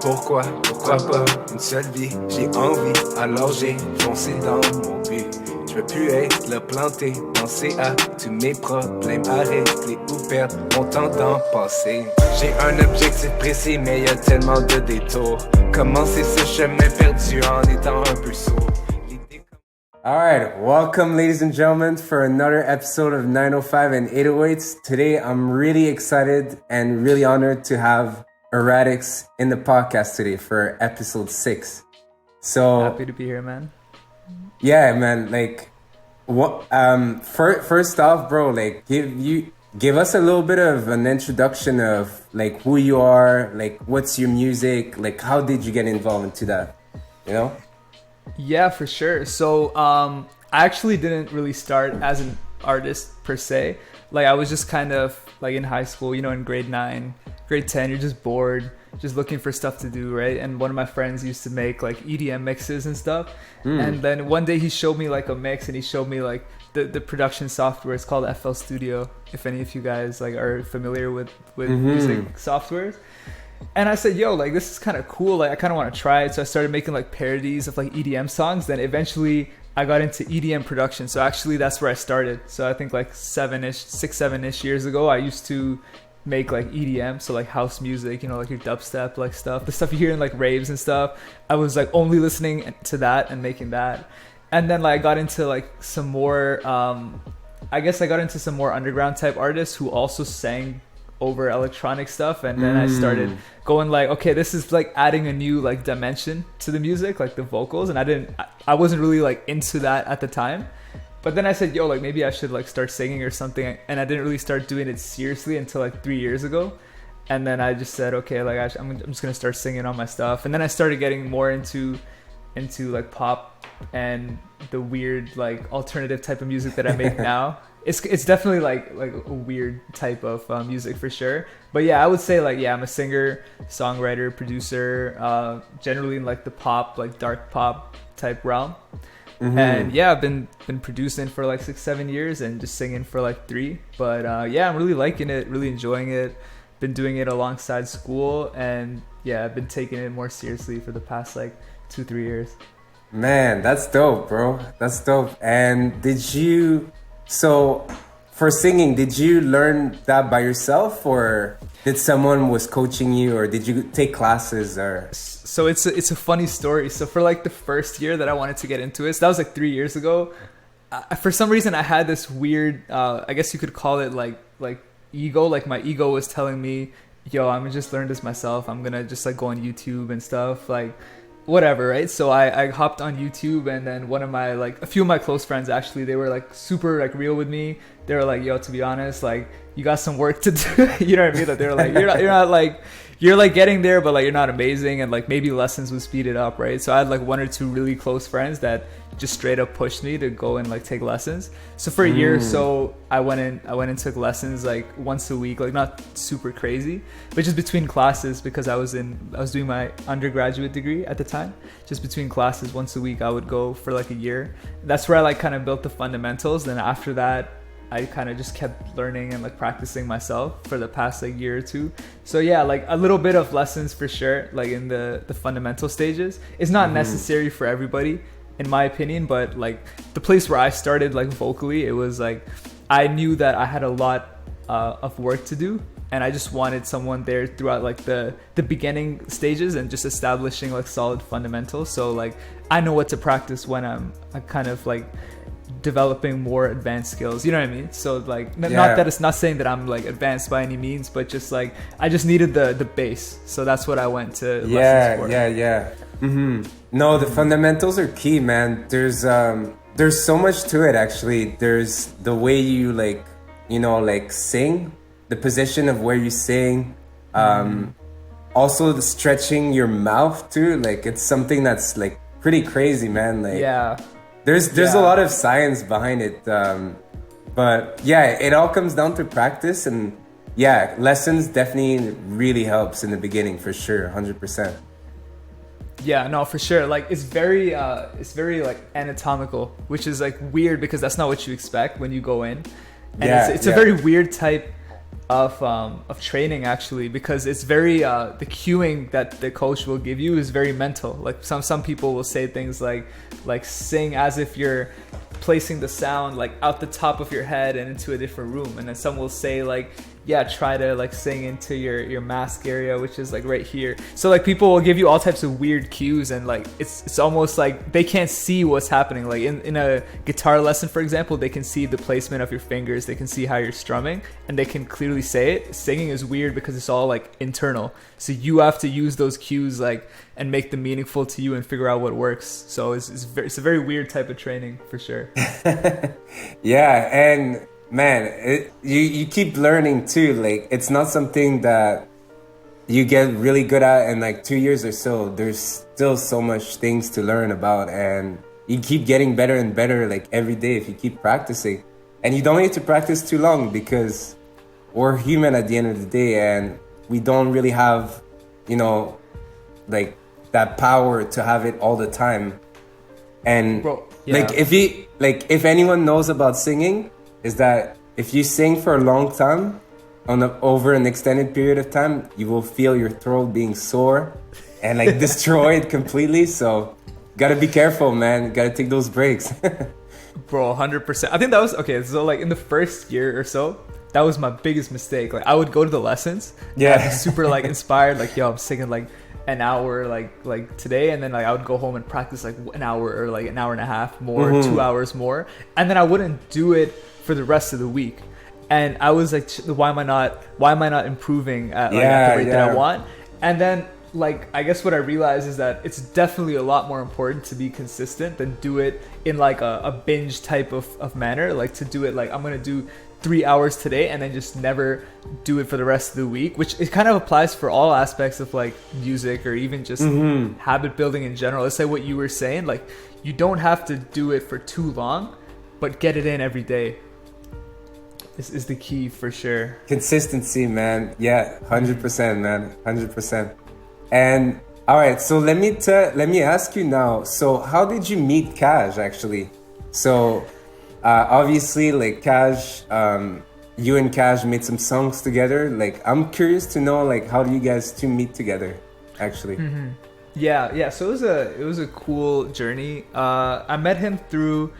Pourquoi pas une seule vie? J'ai envie, alors j'ai foncé dans mon but. Je veux plus être là planté, penser à tous mes problèmes, à régler ou perdre mon temps d'en passer. J'ai un objectif précis, mais y a tellement de détours. Commencer ce chemin perdu en étant un peu sourd. Alright, welcome ladies and gentlemen for another episode of 905 and 808s. Today I'm really excited and really honored to have Ft-Erratiks in the podcast today for episode 6. So happy to be here, man. Yeah, man, like what first off, bro, like give us a little bit of an introduction of like who you are, like what's your music, like how did you get involved into that, you know? Yeah, for sure. So I actually didn't really start as an artist per se. Like I was just kind of like in high school, you know, in grade 9, grade 10, you're just bored, just looking for stuff to do, right? And one of my friends used to make like EDM mixes and stuff. And then one day he showed me like a mix and he showed me like the production software. It's called FL Studio, if any of you guys like are familiar with music softwares. And I said, yo, like, this is kind of cool. Like, I kind of want to try it. So I started making like parodies of like EDM songs. Then eventually I got into EDM production. So actually that's where I started. So I think like 7-ish years ago, I used to make like EDM. So like house music, you know, like your dubstep, like stuff, the stuff you hear in like raves and stuff. I was like only listening to that and making that. And then like I got into like some more, I guess I got into some more underground type artists who also sang over electronic stuff, and then I started going like, okay, this is like adding a new like dimension to the music, like the vocals, and I wasn't really like into that at the time. But then I said, yo, like maybe I should like start singing or something, and I didn't really start doing it seriously until like 3 years ago. And then I just said, okay, like I'm just gonna start singing on my stuff. And then I started getting more into like pop and the weird like alternative type of music that I make now. It's definitely like a weird type of music for sure. But yeah, I would say like, yeah, I'm a singer, songwriter, producer, generally in like the pop, like dark pop type realm. And yeah, I've been producing for like 6-7 years and just singing for like 3. But yeah, I'm really liking it, really enjoying it. Been doing it alongside school, and yeah, I've been taking it more seriously for the past like 2-3 years. Man, that's dope, bro. That's dope. And so for singing, did you learn that by yourself, or did someone was coaching you, or did you take classes? Or so it's a funny story. So for like the first year that I wanted to get into it, so that was like 3 years ago. For some reason, I had this weird, I guess you could call it like ego. Like my ego was telling me, yo, I'm gonna just learn this myself. I'm gonna just like go on YouTube and stuff, like whatever, right? So I hopped on YouTube, and then a few of my close friends, actually, they were like super like real with me. They were like, yo, to be honest, like you got some work to do. You know what I mean? Like they were like, you're not like, you're like getting there, but like you're not amazing, and like maybe lessons would speed it up, right? So I had like 1 or 2 really close friends that just straight up pushed me to go and like take lessons. So for a year or so, I went and took lessons like once a week, like not super crazy, but just between classes, because I was doing my undergraduate degree at the time. Just between classes once a week, I would go for like a year. That's where I like kind of built the fundamentals. Then after that, I kind of just kept learning and like practicing myself for the past like year or 2. So yeah, like a little bit of lessons for sure, like in the fundamental stages. It's not necessary for everybody, in my opinion, but like the place where I started like vocally, it was like I knew that I had a lot of work to do, and I just wanted someone there throughout like the beginning stages and just establishing like solid fundamentals. So like I know what to practice when I'm kind of like developing more advanced skills, you know what I mean? So like not that it's not saying that I'm like advanced by any means, but just like I just needed the base. So that's what I went to lessons for. No, the fundamentals are key, man. There's so much to it, actually. There's the way you like, you know, like sing, the position of where you sing, also the stretching your mouth too. Like it's something that's like pretty crazy, man. Like there's a lot of science behind it, but yeah, it all comes down to practice, and yeah, lessons definitely really helps in the beginning for sure, 100%. Yeah, no, for sure. Like it's very like anatomical, which is like weird because that's not what you expect when you go in, and it's a very weird type of training actually, because it's very the cueing that the coach will give you is very mental. Like some people will say things like sing as if you're placing the sound like out the top of your head and into a different room, and then some will say like, yeah, try to like sing into your mask area, which is like right here. So like people will give you all types of weird cues, and like it's almost like they can't see what's happening. Like in a guitar lesson, for example, they can see the placement of your fingers, they can see how you're strumming, and they can clearly say it. Singing is weird because it's all like internal, so you have to use those cues like and make them meaningful to you and figure out what works. So it's a very weird type of training for sure. Yeah, and man, you keep learning too. Like it's not something that you get really good at in like 2 years or so. There's still so much things to learn about, and you keep getting better and better like every day if you keep practicing. And you don't need to practice too long because we're human at the end of the day, and we don't really have, you know, like that power to have it all the time. And Bro, yeah. like if anyone knows about singing, is that if you sing for a long time, over an extended period of time, you will feel your throat being sore and like destroyed completely. So gotta be careful, man. Gotta take those breaks. Bro, 100%. I think that was okay. So like in the first year or so, that was my biggest mistake. Like I would go to the lessons, yeah, I'd be super like inspired, like yo, I'm singing like an hour like today, and then like I would go home and practice like an hour or like an hour and a half more, 2 hours more, and then I wouldn't do it for the rest of the week. And I was like, why am I not improving at like at the rate that I want? And then like I guess what I realized is that it's definitely a lot more important to be consistent than do it in like a binge type of manner. Like to do it like I'm gonna do 3 hours today and then just never do it for the rest of the week, which it kind of applies for all aspects of like music or even just habit building in general. It's like what you were saying, like you don't have to do it for too long, but get it in every day is the key for sure. Consistency, man. Yeah, 100%, man. 100%. And all right, so let me ask you now. So how did you meet Cash actually? So obviously, like Cash, you and Cash made some songs together. Like I'm curious to know, like how do you guys two meet together, actually? Yeah. So it was a cool journey. I met him through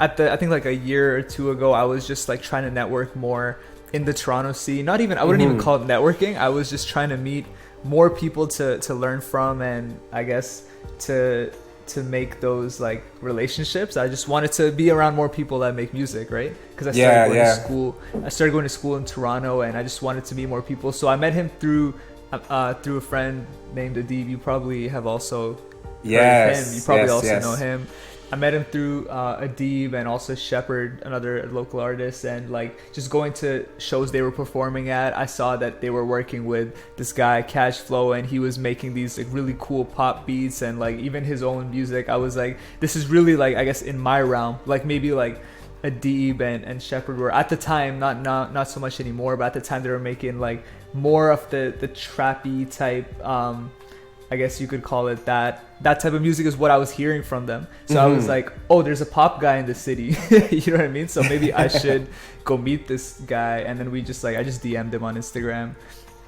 I think like a year or two ago. I was just like trying to network more in the Toronto scene. I wouldn't even call it networking. I was just trying to meet more people to learn from, and I guess to make those like relationships. I just wanted to be around more people that make music, right? Because I started going to school. I started going to school in Toronto, and I just wanted to meet more people. So I met him through a friend named Adib. You probably have also heard of him. You probably also know him. I met him through Adib and also Shepherd, another local artist, and like just going to shows they were performing at, I saw that they were working with this guy Cash Flow, and he was making these like really cool pop beats and like even his own music. I was like, this is really like, I guess in my realm, like maybe like Adib and Shepherd were at the time, not so much anymore, but at the time they were making like more of the trappy type, I guess you could call it that type of music is what I was hearing from them. So I was like, oh, there's a pop guy in the city. You know what I mean? So maybe I should go meet this guy. And then we just like, I just DM'd him on Instagram,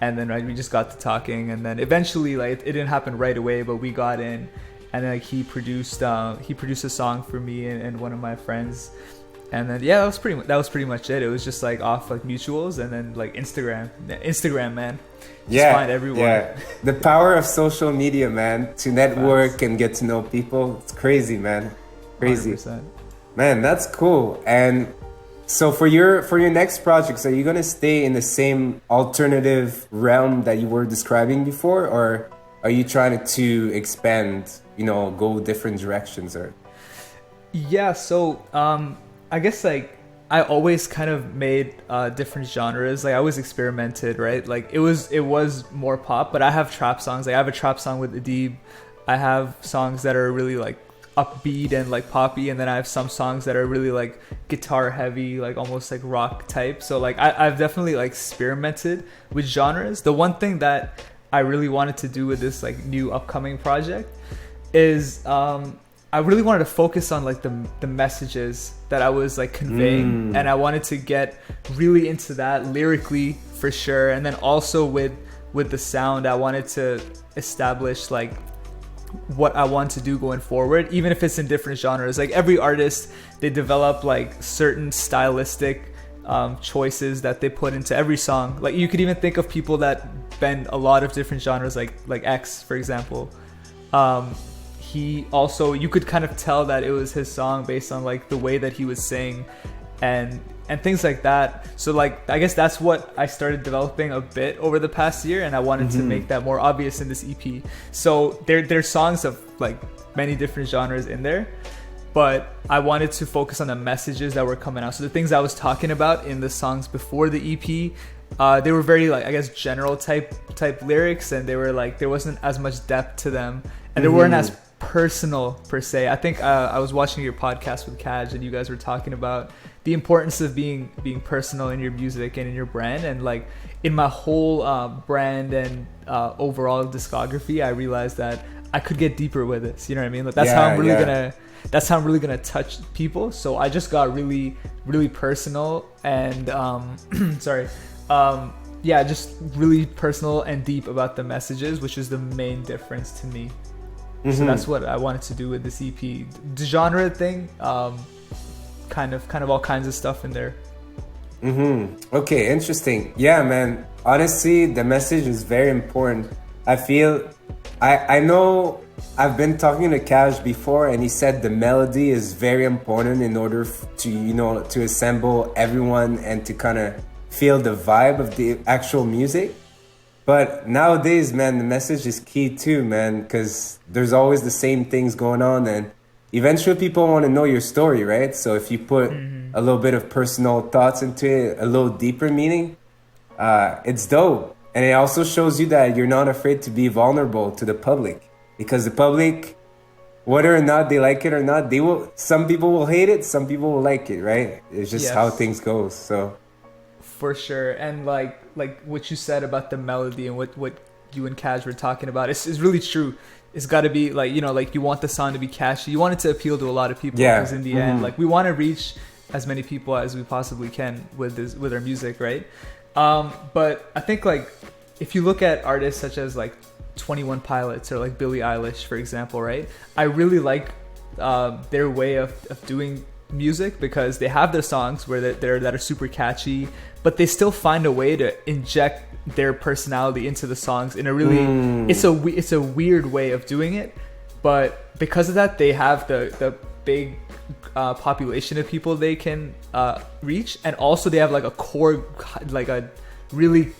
and then we just got to talking, and then eventually like it didn't happen right away, but we got in, and then like he produced a song for me and one of my friends. And then that was pretty much it. It was just like off like mutuals, and then like Instagram, man. Just find everyone. Yeah, the power of social media, man, to network and get to know people. It's crazy, man. Crazy. 100%. Man, that's cool. And so for your next projects, are you gonna stay in the same alternative realm that you were describing before, or are you trying to expand? Go different directions, or? Yeah. So I guess like I always kind of made different genres. Like I always experimented, right? Like it was more pop, but I have trap songs. Like I have a trap song with Adib. I have songs that are really like upbeat and like poppy, and then I have some songs that are really like guitar heavy, like almost like rock type. So like I've definitely like experimented with genres. The one thing that I really wanted to do with this like new upcoming project is I really wanted to focus on like the messages that I was like conveying, and I wanted to get really into that lyrically for sure. And then also with the sound, I wanted to establish like what I want to do going forward, even if it's in different genres. Like every artist, they develop like certain stylistic choices that they put into every song. Like you could even think of people that bend a lot of different genres, like X, for example. He also, you could kind of tell that it was his song based on like the way that he was saying and things like that. So like I guess that's what I started developing a bit over the past year, and I wanted to make that more obvious in this EP. So there's songs of like many different genres in there, but I wanted to focus on the messages that were coming out. So the things I was talking about in the songs before the EP, they were very like, I guess, general type lyrics, and they were like, there wasn't as much depth to them, and they weren't as personal per se. I think I was watching your podcast with Kaj, and you guys were talking about the importance of being personal in your music and in your brand. And like in my whole brand and overall discography, I realized that I could get deeper with this. You know what I mean? Like that's how I'm really gonna touch people. So I just got really, really personal and just really personal and deep about the messages, which is the main difference to me. So that's what I wanted to do with this EP. The genre thing, kind of all kinds of stuff in there. Okay, interesting. Yeah, man. Honestly, the message is very important. I feel, I know I've been talking to Cash before, and he said the melody is very important in order to, to assemble everyone and to kind of feel the vibe of the actual music. But nowadays, man, the message is key too, man, because there's always the same things going on, and eventually people want to know your story, right? So if you put a little bit of personal thoughts into it, a little deeper meaning, it's dope. And it also shows you that you're not afraid to be vulnerable to the public, because the public, whether or not they like it or not, some people will hate it, some people will like it, right? It's just how things go. So for sure. And like what you said about the melody and what you and Kaj were talking about, it's really true. It's got to be like, like you want the song to be catchy. You want it to appeal to a lot of people, because in the end, like we want to reach as many people as we possibly can with our music, right? But I think like if you look at artists such as like 21 Pilots or like Billie Eilish, for example, right? I really like their way of doing music, because they have their songs where that are super catchy, but they still find a way to inject their personality into the songs in a really it's a weird way of doing it, but because of that, they have the big population of people they can reach, and also they have like a core, like a really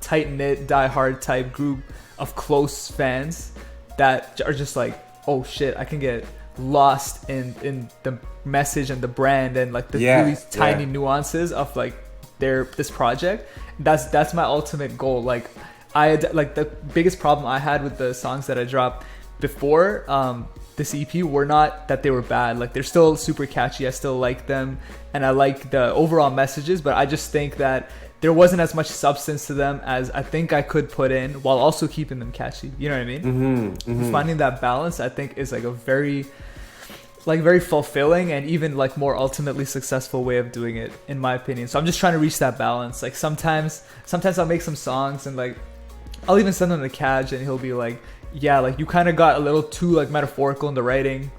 tight-knit, die-hard type group of close fans that are just like, oh shit, I can get lost in the message and the brand and like the really tiny nuances of like this project. That's my ultimate goal. Like I had, like the biggest problem I had with the songs that I dropped before this EP were not that they were bad. Like they're still super catchy, I still like them, and I like the overall messages, but I just think that there wasn't as much substance to them as I think I could put in while also keeping them catchy. You know what I mean? Finding that balance, I think, is like a very fulfilling and even like more ultimately successful way of doing it, in my opinion. So I'm just trying to reach that balance. Like sometimes I'll make some songs and like I'll even send them to Kaj, and he'll be like, yeah, like you kind of got a little too like metaphorical in the writing.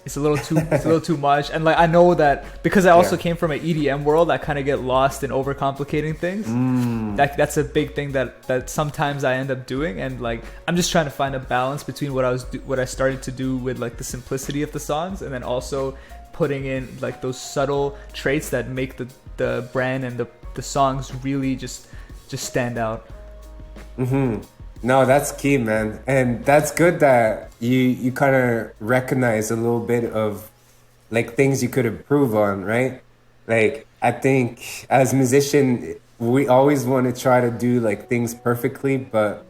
It's a little too much. And like I know that because I also came from an EDM world, I kind of get lost in overcomplicating things. That's a big thing that sometimes I end up doing, and like I'm just trying to find a balance between what I started to do with like the simplicity of the songs, and then also putting in like those subtle traits that make the brand and the songs really just stand out. No, that's key, man. And that's good that you kind of recognize a little bit of like things you could improve on, right? Like I think as musician, we always want to try to do like things perfectly, but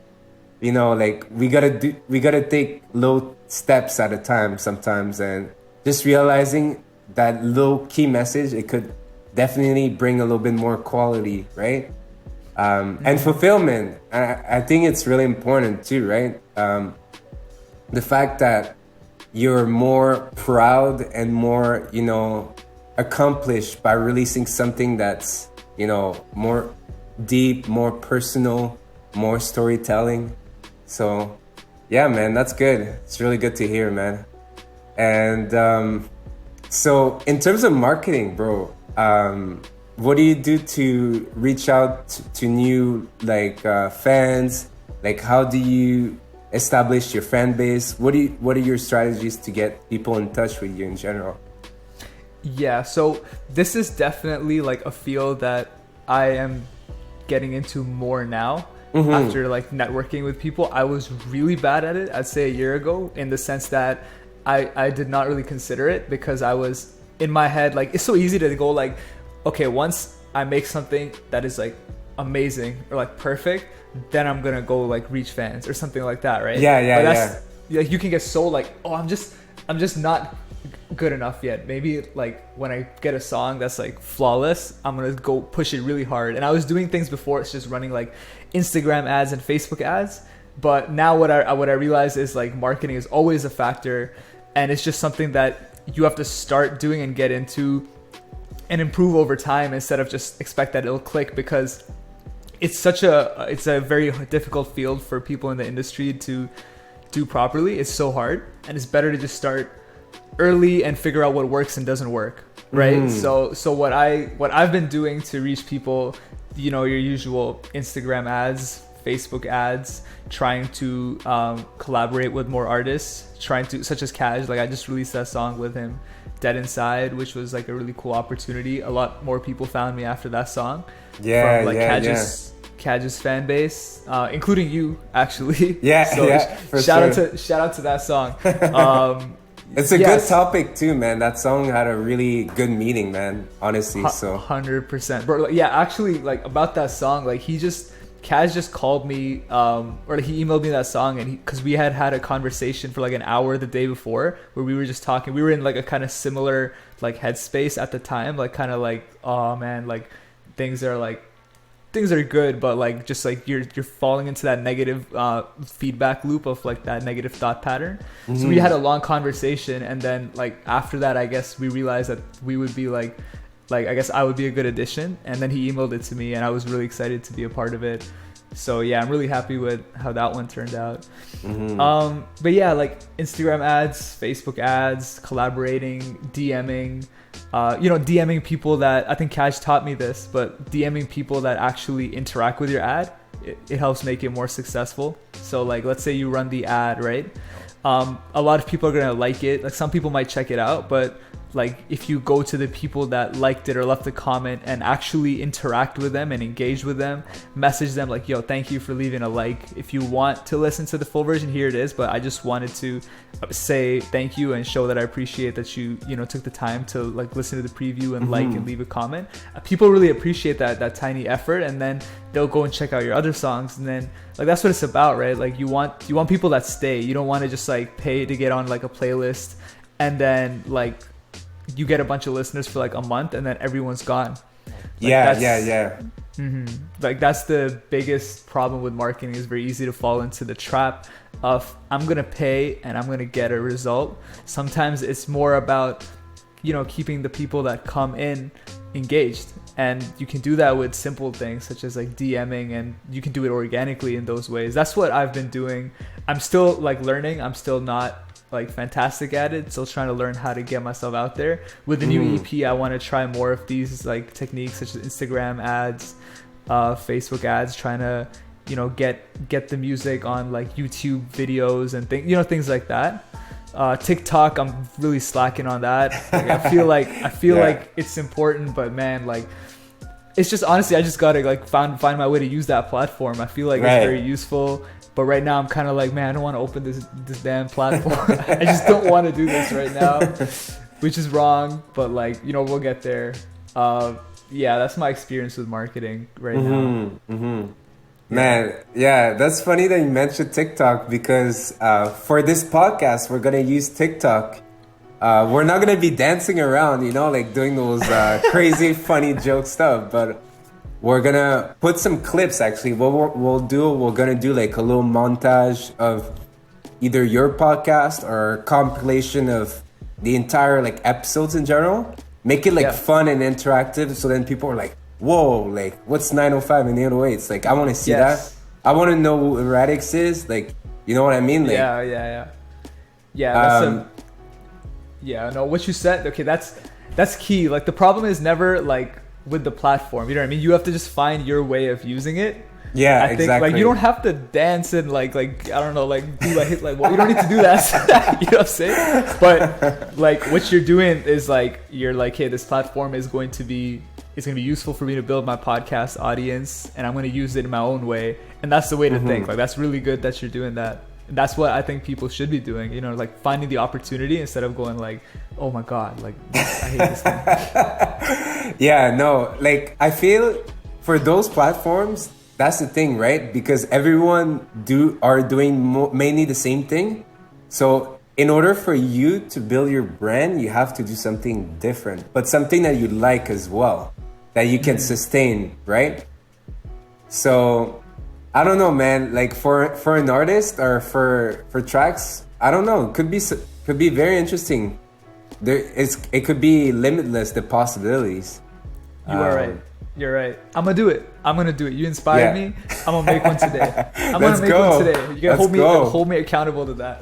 like we gotta take little steps at a time sometimes, and just realizing that little key message, it could definitely bring a little bit more quality, right? And fulfillment, I think it's really important too, right? The fact that you're more proud and more, you know, accomplished by releasing something that's, you know, more deep, more personal, more storytelling. So yeah, man, that's good. It's really good to hear, man. And so in terms of marketing, bro, what do you do to reach out to new fans? Like, how do you establish your fan base? What are your strategies to get people in touch with you in general? Yeah, so this is definitely like a field that I am getting into more now. After like networking with people. I was really bad at it, I'd say a year ago, in the sense that I did not really consider it, because I was in my head, like, it's so easy to go like, okay, once I make something that is like amazing or like perfect, then I'm gonna go like reach fans or something like that, right? Yeah. Like, you can get so like, oh, I'm just not good enough yet. Maybe like when I get a song that's like flawless, I'm gonna go push it really hard. And I was doing things before, it's just running like Instagram ads and Facebook ads. But now what I realize is like marketing is always a factor, and it's just something that you have to start doing and get into and improve over time, instead of just expect that it'll click, because it's a very difficult field for people in the industry to do properly. It's so hard, and it's better to just start early and figure out what works and doesn't work, right? So what I've been doing to reach people, you know, your usual Instagram ads, Facebook ads, trying to collaborate with more artists, such as Kaj. Like, I just released that song with him, Dead Inside, which was like a really cool opportunity. A lot more people found me after that song. From like Kaj's fan base, including you, actually. Shout out to that song. It's a good topic too, man. That song had a really good meaning, man, honestly. So 100%, bro. Yeah, actually, like, about that song, like, Kaz just called me, or he emailed me that song, and because we had a conversation for like an hour the day before, where we were just talking. We were in like a kind of similar like headspace at the time, like kind of like, oh man, like things are good, but like just like you're falling into that negative feedback loop of like that negative thought pattern. So we had a long conversation, and then like after that, I guess we realized that we would be like I guess I would be a good addition. And then he emailed it to me, and I was really excited to be a part of it. So yeah, I'm really happy with how that one turned out. But yeah, like Instagram ads, Facebook ads, collaborating, DMing. DMing people that, I think Cash taught me this, but DMing people that actually interact with your ad, it helps make it more successful. So like, let's say you run the ad, right? A lot of people are going to like it. Like, some people might check it out, but like if you go to the people that liked it or left a comment and actually interact with them and engage with them, message them like, yo, thank you for leaving a like. If you want to listen to the full version, here it is, but I just wanted to say thank you and show that I appreciate that you took the time to like listen to the preview and like and leave a comment. People really appreciate that tiny effort, and then they'll go and check out your other songs. And then like, that's what it's about, right? Like, you want people that stay. You don't want to just like pay to get on like a playlist, and then like you get a bunch of listeners for like a month, and then everyone's gone. Like, yeah. Like, that's the biggest problem with marketing. Is very easy to fall into the trap of, I'm gonna pay and I'm gonna get a result. Sometimes it's more about keeping the people that come in engaged, and you can do that with simple things such as like DMing, and you can do it organically in those ways. That's what I've been doing. I'm still like learning. I'm still not like fantastic at it, still trying to learn how to get myself out there. With the new EP, I want to try more of these like techniques such as Instagram ads, Facebook ads, trying to get the music on like YouTube videos and things like that. TikTok, I'm really slacking on that. Like, I feel like it's important, but man, like, it's just, honestly, I just gotta like find my way to use that platform. I feel like it's very useful. But right now I'm kind of like, man, I don't want to open this damn platform. I just don't want to do this right now, which is wrong. But like, we'll get there. Yeah, that's my experience with marketing right now. Man, yeah, that's funny that you mentioned TikTok, because for this podcast, we're going to use TikTok. We're not going to be dancing around, like doing those crazy, funny joke stuff, but we're gonna put some clips. Actually, what we're gonna do like a little montage of either your podcast or a compilation of the entire like episodes in general. Make it like fun and interactive, so then people are like, whoa, like what's 905 and 808s? Like I want to see that. I want to know who Erratiks is. Like, you know what I mean? Like, yeah. That's no, what you said. Okay, that's key. Like the problem is never like with the platform. You know what I mean? You have to just find your way of using it. Yeah, I think exactly. like you don't have to dance and like I don't know, like do like well, you don't need to do that. You know what I'm saying? But like what you're doing is like you're like, hey, this platform is going to be useful for me to build my podcast audience, and I'm going to use it in my own way. And that's the way to think. Like that's really good that you're doing that. And that's what I think people should be doing. You know, like finding the opportunity instead of going like, oh my god, like I hate this thing. Yeah, no, like I feel for those platforms. That's the thing, right? Because everyone are doing mainly the same thing. So in order for you to build your brand, you have to do something different, but something that you like as well, that you can sustain, right? So I don't know, man. Like for an artist or for tracks, I don't know. Could be very interesting. It could be limitless, the possibilities. You are right. You're right. I'm gonna do it. You inspired me. I'm gonna make one today. I'm gonna make one today. You gotta hold me accountable to that.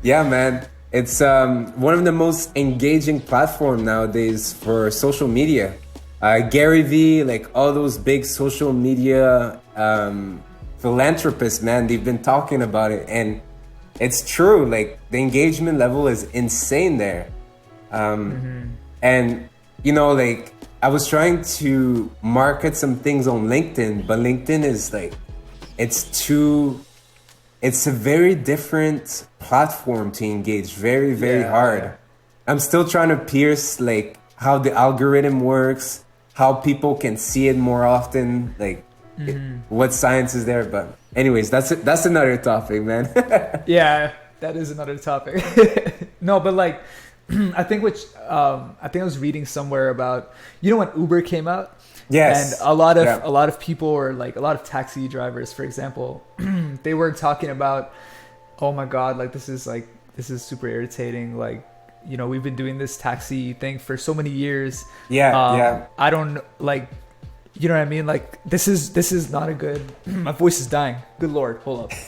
Yeah, man. It's one of the most engaging platforms nowadays for social media. Gary Vee, like all those big social media philanthropists, man, they've been talking about it, and it's true. Like the engagement level is insane there, and you know, like I was trying to market some things on LinkedIn, but LinkedIn is like, it's a very different platform to engage. Very, very hard. Yeah. I'm still trying to pierce like how the algorithm works, how people can see it more often, like what science is there. But anyways, that's another topic, man. Yeah, that is another topic. No, but like, I think I was reading somewhere about, you know, when Uber came out. Yes. And a lot of people were like, a lot of taxi drivers, for example, they were talking about, oh my God, like this is super irritating. Like, you know, we've been doing this taxi thing for so many years. Yeah. I don't like, you know what I mean? Like this is not a good, my voice is dying. Good Lord, hold up.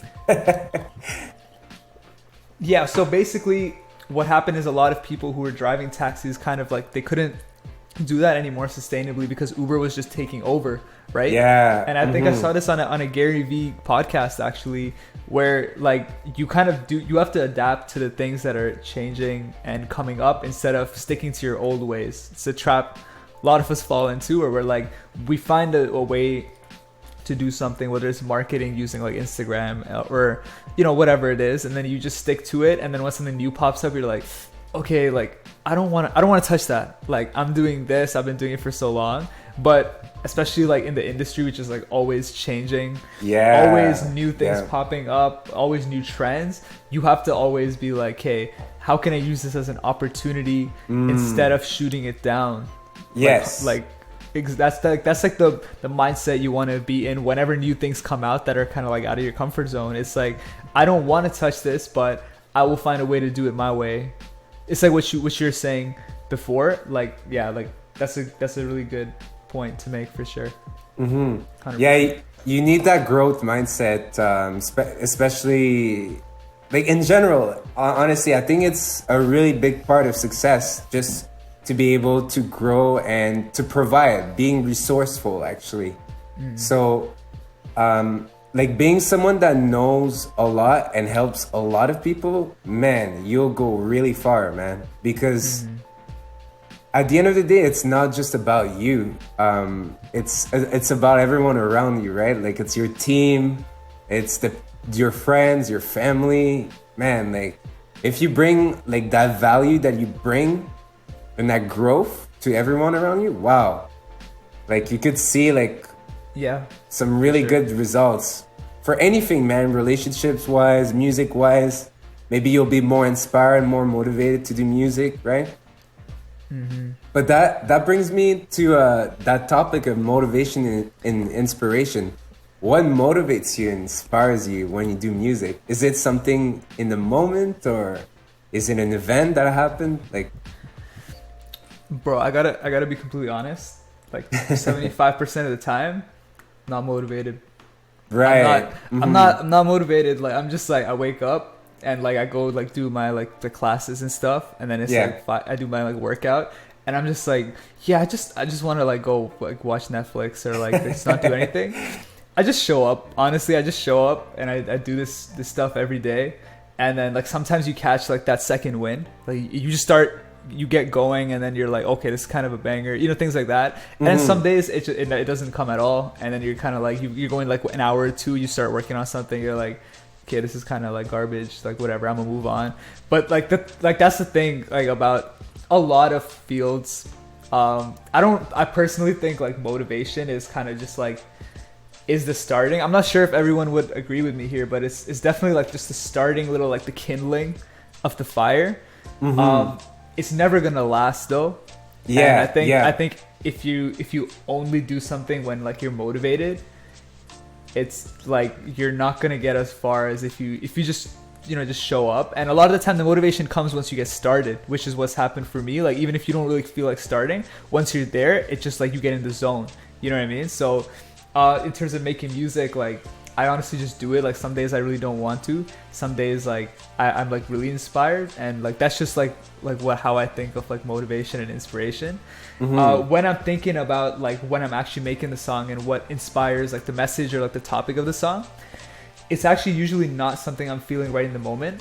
Yeah. So basically what happened is a lot of people who were driving taxis kind of like, they couldn't do that anymore sustainably because Uber was just taking over, right? Yeah. And I think I saw this on a Gary Vee podcast actually, where like you have to adapt to the things that are changing and coming up instead of sticking to your old ways. It's a trap a lot of us fall into, where we're like, we find a way to do something, whether it's marketing using like Instagram or, you know, whatever it is, and then you just stick to it, and then when something new pops up, you're like, okay, like I don't want to touch that. Like I'm doing this, I've been doing it for so long. But especially like in the industry, which is like always changing, always new things popping up, always new trends, you have to always be like, hey, how can I use this as an opportunity instead of shooting it down? Yes. Like that's like the mindset you want to be in whenever new things come out that are kind of like out of your comfort zone. It's like, I don't want to touch this, but I will find a way to do it my way. It's like what you're saying before. Like, yeah, like that's a really good point to make for sure. Yeah, you need that growth mindset, especially like in general. Honestly, I think it's a really big part of success, just to be able to grow and to provide, being resourceful actually. So like being someone that knows a lot and helps a lot of people, man, you'll go really far, man. Because at the end of the day, it's not just about you. It's about everyone around you, right? Like it's your team, it's your friends, your family. Man, like if you bring like that value that you bring and that growth to everyone around you, wow. Like you could see like some really good results for anything, man. Relationships wise, music wise, maybe you'll be more inspired, more motivated to do music, right? But that brings me to that topic of motivation and inspiration. what motivates you, inspires you when you do music? Is it something in the moment, or is it an event that happened? Like, Bro, I gotta be completely honest. Like 75% of the time, not motivated. right. I'm not motivated. Like I'm just like I wake up and like I go like do my like the classes and stuff, and then it's Yeah. like I do my like workout, and I'm just like yeah, I just want to like go like watch Netflix or like just not do anything. I just show up. Honestly, I just show up and I do this stuff every day, and then like sometimes you catch like that second wind. Like you just start. You get going and then you're like, okay, this is kind of a banger, you know, things like that. And then some days it doesn't come at all, and then you're kind of like you're going like an hour or two, you start working on something, you're like, okay, this is kind of like garbage, like whatever, I'm gonna move on. But like that's the thing like about a lot of fields. I personally think like motivation is kind of just like is the starting. I'm not sure if everyone would agree with me here, but it's definitely like just the starting little like the kindling of the fire. It's never gonna last though. Yeah. And I think if you only do something when like you're motivated, it's like you're not gonna get as far as if you just just show up. And a lot of the time the motivation comes once you get started, which is what's happened for me. Like even if you don't really feel like starting, once you're there, it's just like you get in the zone. You know what I mean? So in terms of making music, like I honestly just do it. Like some days I really don't want to. Some days like I'm like really inspired, and like that's just like how I think of like motivation and inspiration. When I'm thinking about like when I'm actually making the song and what inspires like the message or like the topic of the song, it's actually usually not something I'm feeling right in the moment,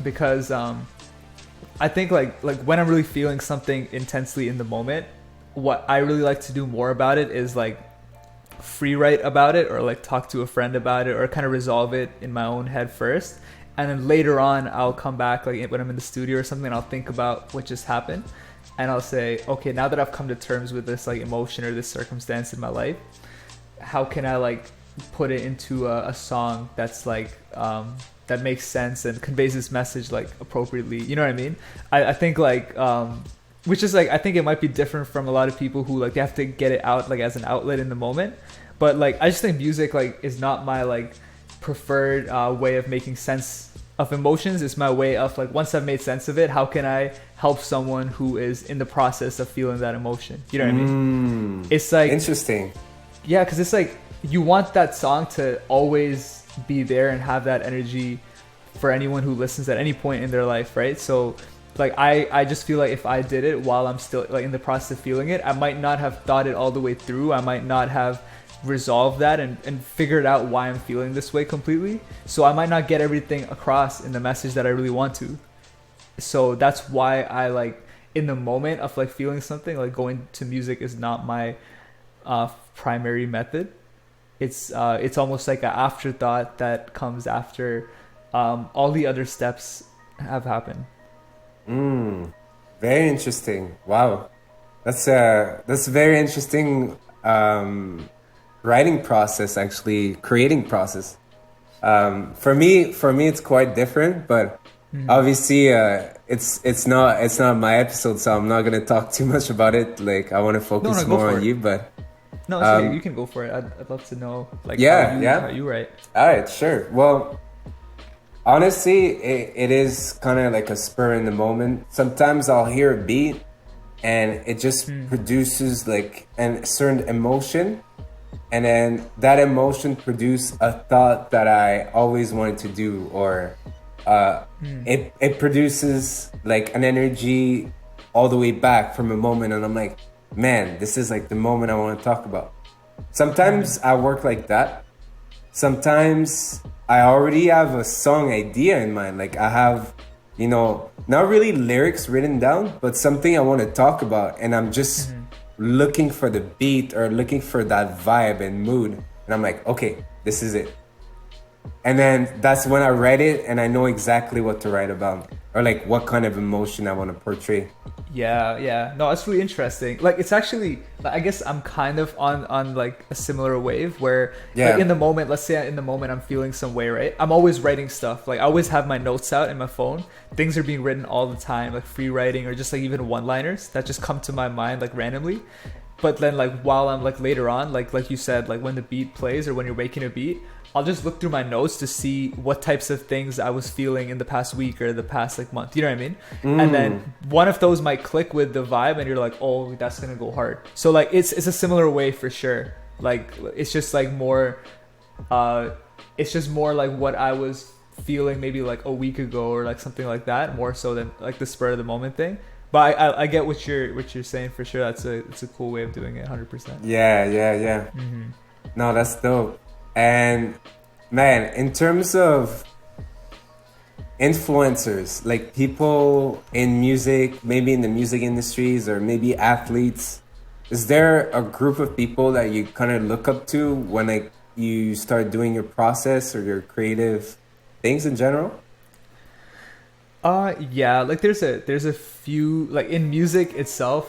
because I think like when I'm really feeling something intensely in the moment, what I really like to do more about it is like free write about it, or like talk to a friend about it, or kind of resolve it in my own head first, and then later on I'll come back like when I'm in the studio or something, I'll think about what just happened, and I'll say, okay, now that I've come to terms with this like emotion or this circumstance in my life, how can I like put it into a song that's like that makes sense and conveys this message like appropriately, you know what I mean? I think like which is like I think it might be different from a lot of people who like they have to get it out like as an outlet in the moment. But like I just think music like is not my like preferred way of making sense of emotions. It's my way of like, once I've made sense of it, how can I help someone who is in the process of feeling that emotion? You know what I mean? It's like interesting. Yeah, because it's like you want that song to always be there and have that energy for anyone who listens at any point in their life, right? So like I just feel like if I did it while I'm still like in the process of feeling it, I might not have thought it all the way through. I might not have resolved that and figured out why I'm feeling this way completely. So I might not get everything across in the message that I really want to. So that's why I like in the moment of like feeling something, like going to music is not my primary method. It's almost like an afterthought that comes after all the other steps have happened. Very interesting. Wow, that's a very interesting writing process, actually creating process. For me it's quite different, but obviously it's not my episode, so I'm not gonna talk too much about it. Like I want to focus more on you, but no, it's okay. You can go for it. I'd love to know like how you write. All right, sure. Well, honestly, it is kind of like a spur in the moment. Sometimes I'll hear a beat and it just produces like a certain emotion, and then that emotion produces a thought that I always wanted to do, or it produces like an energy all the way back from a moment, and I'm like, man, this is like the moment I want to talk about. Sometimes I work like that. Sometimes I already have a song idea in mind. Like I have, not really lyrics written down, but something I want to talk about, and I'm just looking for the beat or looking for that vibe and mood, and I'm like, okay, this is it. And then that's when I write it, and I know exactly what to write about, or like what kind of emotion I want to portray. Yeah. No, it's really interesting. Like it's actually, I guess I'm kind of on like a similar wave where like in the moment, let's say in the moment I'm feeling some way, right? I'm always writing stuff. Like I always have my notes out in my phone. Things are being written all the time, like free writing or just like even one-liners that just come to my mind like randomly. but then like while I'm like later on, like you said, like when the beat plays or when you're making a beat, I'll just look through my notes to see what types of things I was feeling in the past week or the past like month. You know what I mean? And then one of those might click with the vibe, and you're like, oh, that's gonna go hard. So like it's a similar way for sure. Like it's just like more, it's just more like what I was feeling maybe like a week ago or like something like that, more so than like the spur of the moment thing. But I get what you're saying for sure. It's a cool way of doing it, 100%. Yeah. No, that's dope. And man, in terms of influencers, like people in music, maybe in the music industries or maybe athletes, is there a group of people that you kind of look up to when like you start doing your process or your creative things in general? Yeah, like there's a few, like in music itself,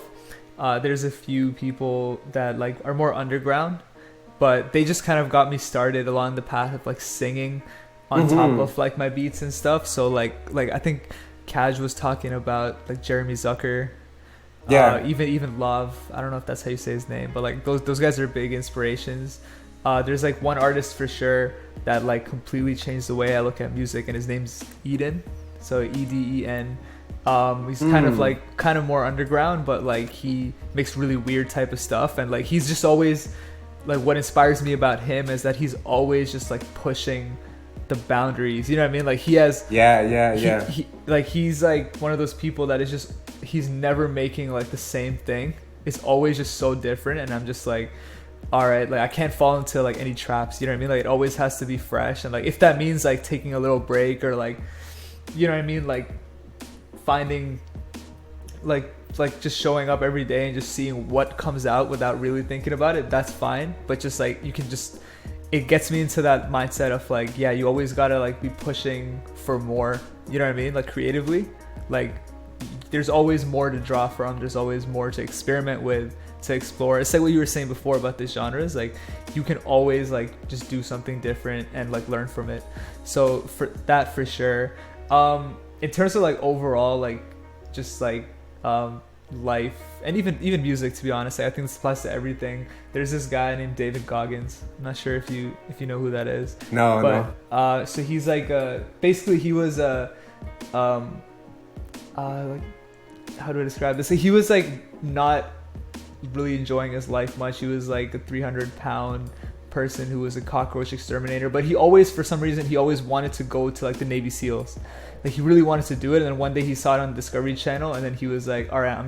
there's a few people that like are more underground, but they just kind of got me started along the path of like singing on top of like my beats and stuff. So like I think Kaj was talking about like Jeremy Zucker, even Love. I don't know if that's how you say his name, but like those guys are big inspirations. There's like one artist for sure that like completely changed the way I look at music, and his name's Eden. So Eden. He's kind of more underground, but like he makes really weird type of stuff, and like he's just always like, what inspires me about him is that he's always just like pushing the boundaries. You know what I mean? Like he has he like he's like one of those people that is just, he's never making like the same thing. It's always just so different, and I'm just like, all right, like I can't fall into like any traps. You know what I mean? Like it always has to be fresh, and like if that means like taking a little break or like, you know what I mean, like finding like just showing up every day and just seeing what comes out without really thinking about it, that's fine. But just like you can just, it gets me into that mindset of like, yeah, you always gotta like be pushing for more. You know what I mean? Like creatively, like there's always more to draw from, there's always more to experiment with, to explore. It's like what you were saying before about the genres, like you can always like just do something different and like learn from it. So for that, for sure. In terms of like overall, like just like life and even music, to be honest, I think this applies to everything. There's this guy named David Goggins. I'm not sure if you know who that is. No. So he's like basically he was like, how do I describe this? So he was like not really enjoying his life much. He was like a 300-pound person who was a cockroach exterminator, but he always, for some reason, he always wanted to go to like the Navy SEALs. Like he really wanted to do it, and then one day he saw it on the Discovery Channel, and then he was like, all right, I'm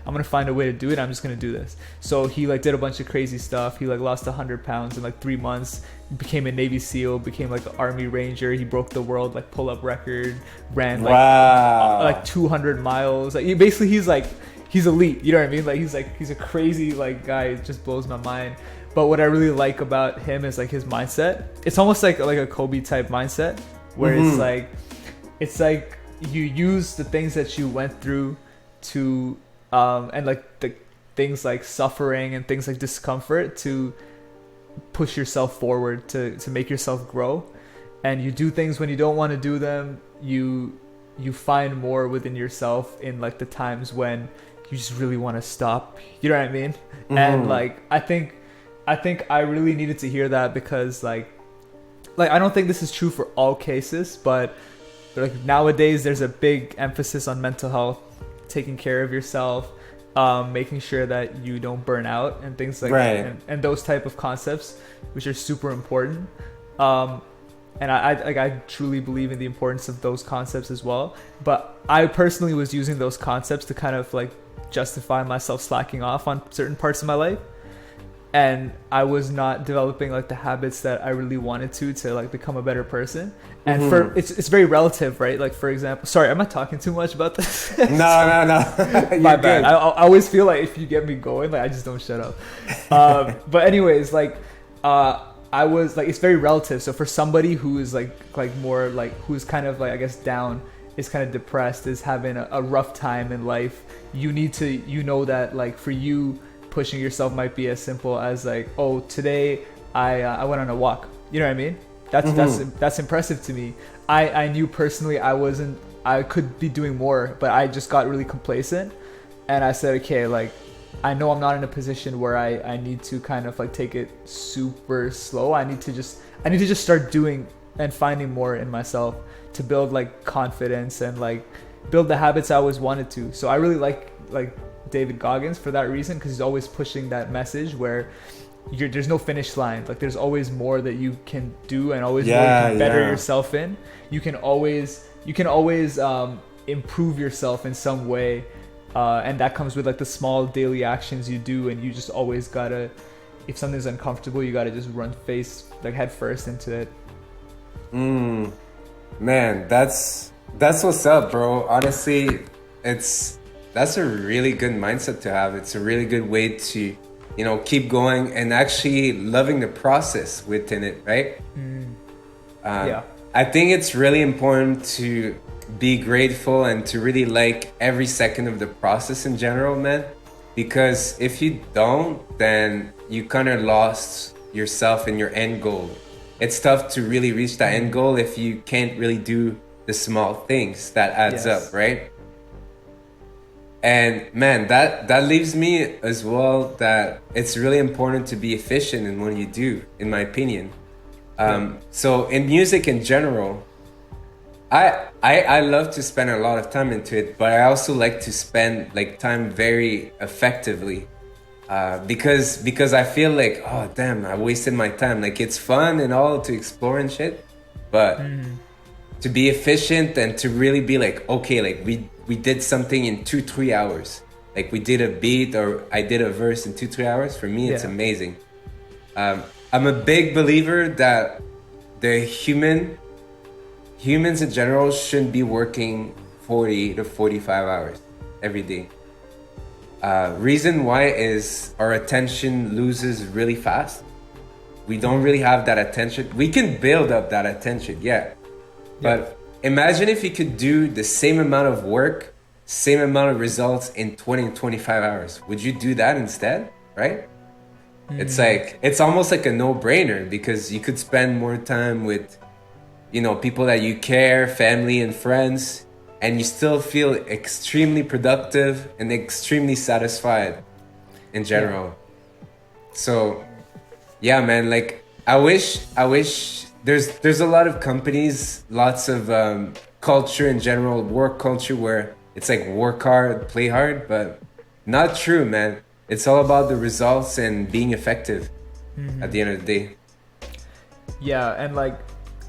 gonna find a way to do it. I'm just gonna do this. So he like did a bunch of crazy stuff. He like lost 100 pounds in like 3 months, became a Navy SEAL, became like an Army Ranger. He broke the world like pull-up record, ran like 200 miles. Like he's elite. You know what I mean? Like he's a crazy like guy. It just blows my mind. But what I really like about him is like his mindset. It's almost like a Kobe type mindset, where it's like you use the things that you went through to and like the things like suffering and things like discomfort to push yourself forward, to make yourself grow. And you do things when you don't want to do them. You find more within yourself in like the times when you just really want to stop. You know what I mean? And like I think I really needed to hear that, because like I don't think this is true for all cases, but like nowadays there's a big emphasis on mental health, taking care of yourself, making sure that you don't burn out and things like that, and those type of concepts, which are super important. And I truly believe in the importance of those concepts as well. But I personally was using those concepts to kind of like justify myself slacking off on certain parts of my life. And I was not developing like the habits that I really wanted to like become a better person. And for it's very relative, right? Like for example, sorry, am I talking too much about this? No. My bad. I always feel like if you get me going, like I just don't shut up. But anyways, like I was like, it's very relative. So for somebody who is like more like, who's kind of like, I guess down, is kind of depressed, is having a rough time in life, you need to, that like for you, pushing yourself might be as simple as like, oh, today I went on a walk. You know what I mean? That's impressive to me. I knew personally I could be doing more, but I just got really complacent, and I said, okay, like I know I'm not in a position where I need to kind of like take it super slow. I need to just start doing and finding more in myself to build like confidence and like build the habits I always wanted to. So I really like David Goggins for that reason, because he's always pushing that message where there's no finish line. Like there's always more that you can do and always more you can better yourself in. You can always improve yourself in some way. And that comes with like the small daily actions you do, and you just always gotta, if something's uncomfortable, you gotta just run head first into it. Man, that's what's up, bro. Honestly, that's a really good mindset to have. It's a really good way to, keep going and actually loving the process within it, right? I think it's really important to be grateful and to really like every second of the process in general, man. Because if you don't, then you kind of lost yourself in your end goal. It's tough to really reach that end goal if you can't really do the small things that adds up, right? And man, that leaves me as well that it's really important to be efficient in what you do, in my opinion. So in music in general, I love to spend a lot of time into it, but I also like to spend like time very effectively, because I feel like, oh damn, I wasted my time. Like it's fun and all to explore and shit, but to be efficient and to really be like, okay, like we did something in 2-3 hours. Like we did a beat or I did a verse in 2-3 hours. For me, it's amazing. I'm a big believer that humans in general shouldn't be working 40 to 45 hours every day. Reason why is our attention loses really fast. We don't really have that attention. We can build up that attention, but imagine if you could do the same amount of work, same amount of results in 20 to 25 hours. Would you do that instead, right? It's like, it's almost like a no-brainer, because you could spend more time with people that you care, family and friends, and you still feel extremely productive and extremely satisfied in general. So yeah, man, like I wish there's a lot of companies, lots of culture in general, work culture, where it's like work hard, play hard, but not true, man. It's all about the results and being effective at the end of the day. Yeah, and like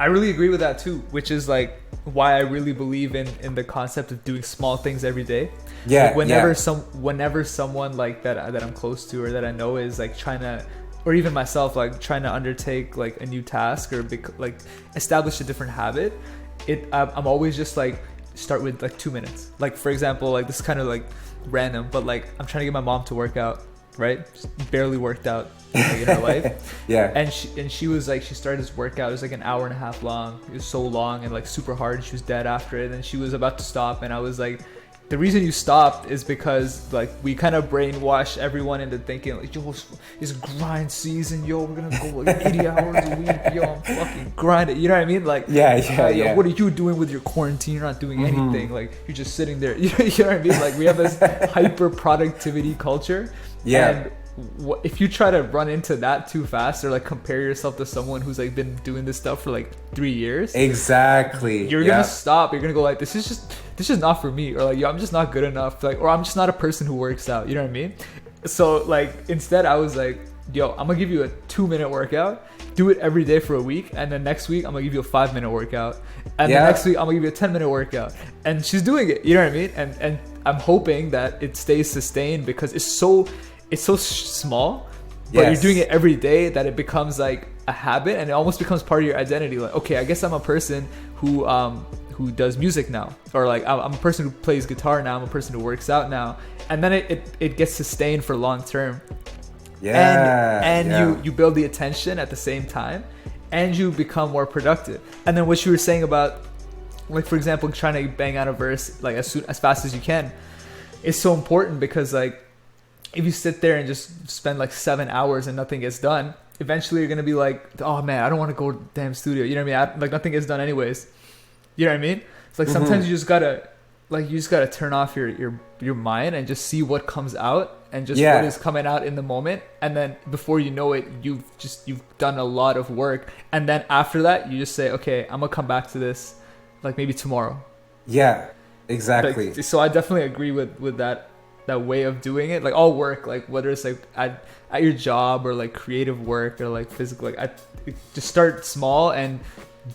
I really agree with that too, which is like why I really believe in the concept of doing small things every day. Like whenever someone like that I'm close to or that I know is like trying to, or even myself, like trying to undertake like a new task or like establish a different habit, I'm always just like start with like 2 minutes. Like for example, like this is kind of like random, but like I'm trying to get my mom to work out, right? Just barely worked out like, in her life. And she was like, she started this workout. It was like an hour and a half long. It was so long and like super hard. She was dead after it, and she was about to stop, and I was like, the reason you stopped is because like we kind of brainwash everyone into thinking like, yo, it's grind season, yo, we're gonna go like 80 hours a week, yo, I'm fucking grinding, you know what I mean? Like yo, what are you doing with your quarantine? You're not doing anything, like you're just sitting there, you know what I mean? Like we have this hyper productivity culture, and if you try to run into that too fast or like compare yourself to someone who's like been doing this stuff for like 3 years, you're gonna stop. You're gonna go like, this is not for me, or like, yo, I'm just not good enough, like, or I'm just not a person who works out, you know what I mean? So like instead I was like, yo, I'm gonna give you a 2-minute workout, do it every day for a week, and then next week I'm gonna give you a 5-minute workout, and then next week I'm gonna give you a 10-minute workout. And she's doing it, you know what I mean? And I'm hoping that it stays sustained, because it's so small, but you're doing it every day that it becomes like a habit, and it almost becomes part of your identity. Like, okay, I guess I'm a person who does music now, or like I'm a person who plays guitar now, I'm a person who works out now, and then it gets sustained for long term. You build the attention at the same time, and you become more productive. And then what you were saying about, like for example, trying to bang out a verse like as fast as you can is so important, because like if you sit there and just spend like 7 hours and nothing gets done, eventually you're gonna be like, oh man, I don't want to go to the damn studio, you know what I mean? Like nothing gets done anyways, you know what I mean? It's like sometimes you just gotta turn off your mind and just see what comes out and just what is coming out in the moment. And then before you know it, you've done a lot of work. And then after that, you just say, okay, I'm gonna come back to this like maybe tomorrow. Yeah, exactly. Like, so I definitely agree with that way of doing it. Like all work, like whether it's like at your job or like creative work or like physical, like just start small and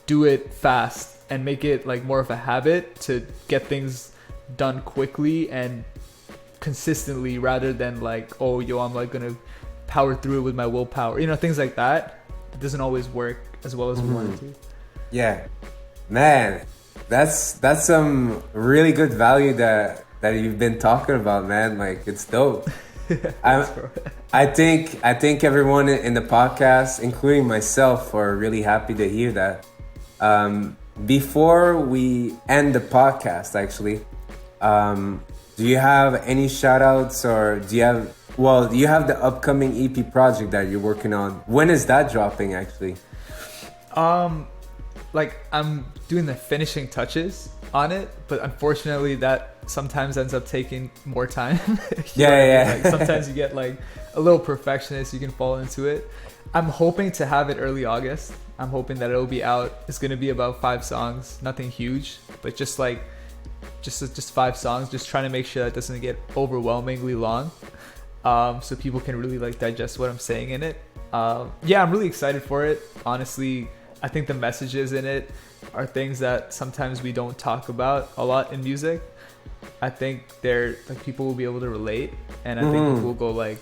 do it fast and make it like more of a habit to get things done quickly and consistently, rather than like, oh yo, I'm like gonna power through it with my willpower, you know, things like that. It doesn't always work as well as we want it to. Yeah, man, that's some really good value that you've been talking about, man. Like, it's dope. I think everyone in the podcast, including myself, are really happy to hear that. Before we end the podcast, actually, do you have any shout outs, or do you have the upcoming EP project that you're working on? When is that dropping, actually? Like, I'm doing the finishing touches on it, but unfortunately that sometimes ends up taking more time. Yeah. Like, sometimes you get like a little perfectionist, you can fall into it. I'm hoping to have it early August. I'm hoping that it'll be out. It's going to be about 5 songs, nothing huge, but just 5 songs, just trying to make sure that doesn't get overwhelmingly long, so people can really like digest what I'm saying in it. Yeah, I'm really excited for it. Honestly, I think the messages in it are things that sometimes we don't talk about a lot in music. I think they're like, people will be able to relate, and I think people will go like,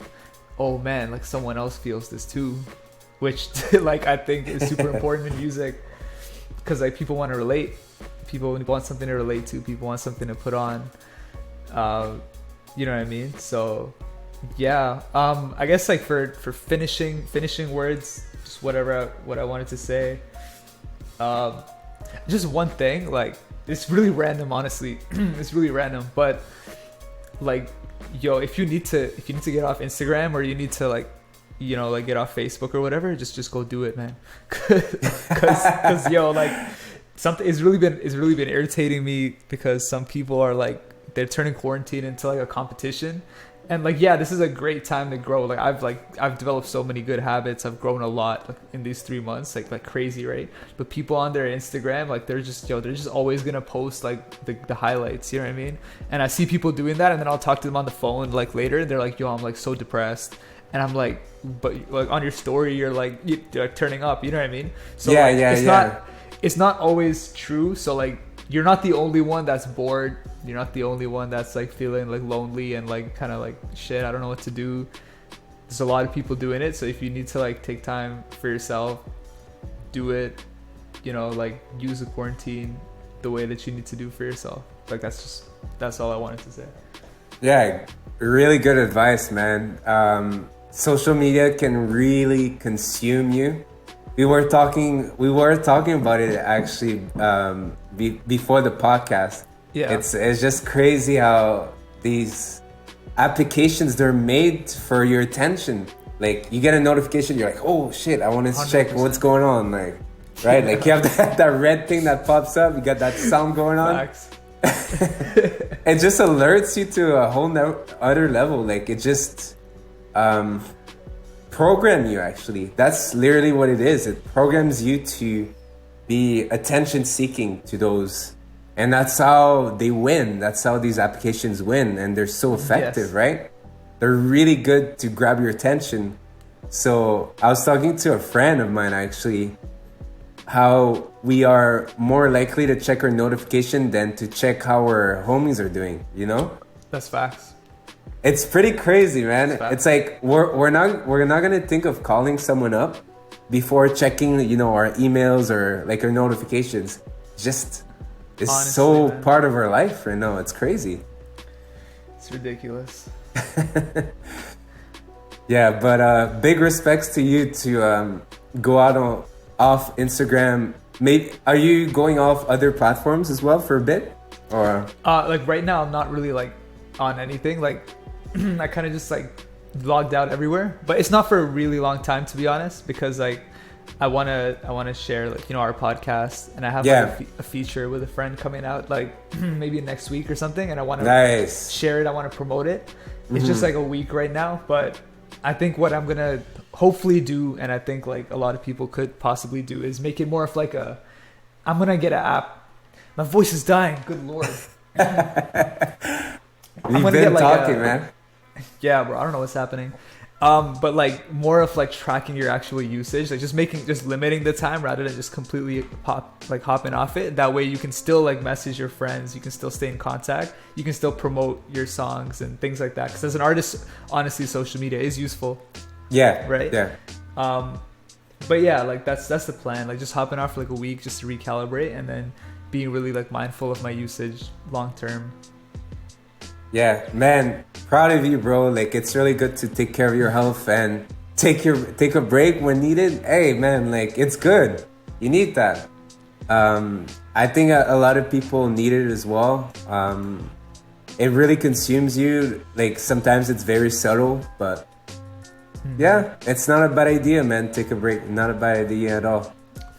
oh man, like someone else feels this too, which like I think is super important in music, because like people want to relate. People want something to relate to. People want something to put on. You know what I mean? So yeah, I guess like for finishing words, just what I wanted to say. Just one thing, like, it's really random, honestly. It's really random, but like, yo, if you need to get off Instagram, or you need to like, you know, like get off Facebook or whatever, just go do it, man. Cause yo, like, something it's really been irritating me, because some people are like, they're turning quarantine into like a competition. And like, yeah, this is a great time to grow. Like I've developed so many good habits. I've grown a lot in these 3 months, like crazy, right? But people on their Instagram, like they're just always gonna post like the highlights, you know what I mean? And I see people doing that, and then I'll talk to them on the phone like later, and they're like, yo, I'm like so depressed. And I'm like, but like on your story, you're like turning up, you know what I mean? So yeah, it's not always true. So like, you're not the only one that's bored. You're not the only one that's like feeling like lonely and like kind of like, shit, I don't know what to do. There's a lot of people doing it. So if you need to like take time for yourself, do it. You know, like, use the quarantine the way that you need to do for yourself. Like, that's all I wanted to say. Yeah, really good advice, man. Social media can really consume you. We were talking about it actually before the podcast. Yeah, it's just crazy how these applications, they're made for your attention. Like, you get a notification, you're like, oh shit, I want to 100%. Check what's going on, like, right? Like, you have that red thing that pops up, you got that sound going on. It just alerts you to a whole other level. Like, it just program you, actually. That's literally what it is. It programs you to be attention seeking to those. And that's how they win. That's how these applications win. And they're so effective, right? They're really good to grab your attention. So I was talking to a friend of mine, actually, how we are more likely to check our notification than to check how our homies are doing, you know? That's facts. It's pretty crazy, man. It's like we're not gonna think of calling someone up before checking, you know, our emails or like our notifications. Just it's honestly, so man, part of our life right now. It's crazy. It's ridiculous. Yeah, but big respects to you to go out off Instagram. Maybe are you going off other platforms as well for a bit, or like right now I'm not really like on anything. Like I kind of just like logged out everywhere, but it's not for a really long time, to be honest, because like I want to share, like, you know, our podcast, and I have like a feature with a friend coming out like maybe next week or something, and I want to share it. I want to promote it, It's just like a week right now, but I think what I'm gonna hopefully do, and I think like a lot of people could possibly do, is make it more of like I'm gonna get an app. My voice is dying. Good lord. You've been like talking, man. Yeah, bro. I don't know what's happening. But like more of like tracking your actual usage, like just limiting the time rather than just completely hopping off it. That way you can still like message your friends, you can still stay in contact, you can still promote your songs and things like that. Because as an artist, honestly, social media is useful. Yeah. Right. Yeah. But yeah, like that's the plan. Like just hopping off for like a week just to recalibrate, and then being really like mindful of my usage long term. Yeah, man, proud of you, bro. Like, it's really good to take care of your health and take a break when needed. Hey, man, like, it's good. You need that. I think a lot of people need it as well. It really consumes you. Like, sometimes it's very subtle, but yeah, it's not a bad idea, man. Take a break. Not a bad idea at all.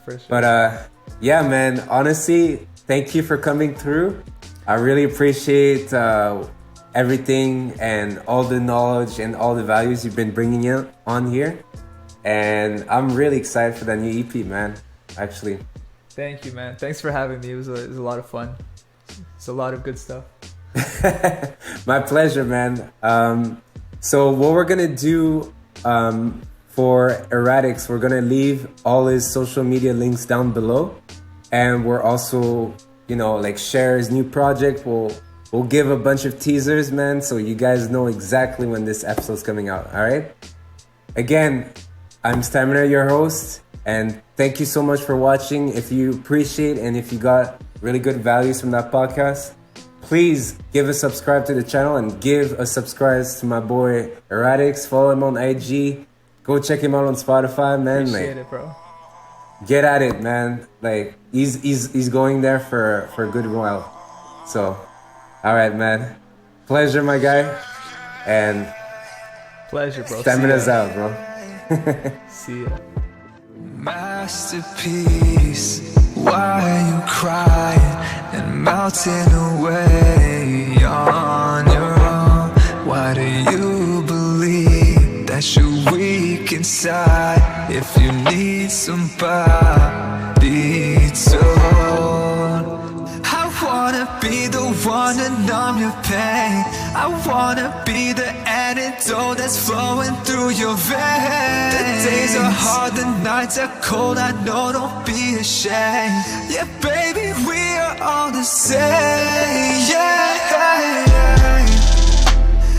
For sure. But yeah, man, honestly, thank you for coming through. I really appreciate everything and all the knowledge and all the values you've been bringing in on here. And I'm really excited for that new EP, man, actually. Thank you, man. Thanks for having me. It was a lot of fun. It's a lot of good stuff. My pleasure, man. So what we're going to do for Erratiks, we're going to leave all his social media links down below. And we're also, like share his new project. We'll give a bunch of teasers, man, so you guys know exactly when this episode's coming out, all right? Again, I'm Stamina, your host, and thank you so much for watching. If you appreciate and if you got really good values from that podcast, please give a subscribe to the channel and give a subscribe to my boy Ft-Erratiks. Follow him on IG. Go check him out on Spotify, man. Appreciate it, bro. Get at it, man. Like, he's going there for a good while. So, all right, man. Pleasure, my guy. And pleasure, bro. Stamina's out, bro. See ya. Masterpiece, why are you crying and melting away on your own? Why do you believe that you're weak inside? If you need somebody to hold, I wanna be the one to numb your pain. I wanna be the antidote that's flowing through your veins. The days are hard, the nights are cold, I know, don't be ashamed. Yeah, baby, we are all the same. Yeah.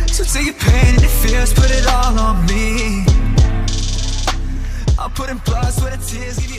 So take your pain and your fears, put it all on me. I'll put in blood, sweat and tears, give you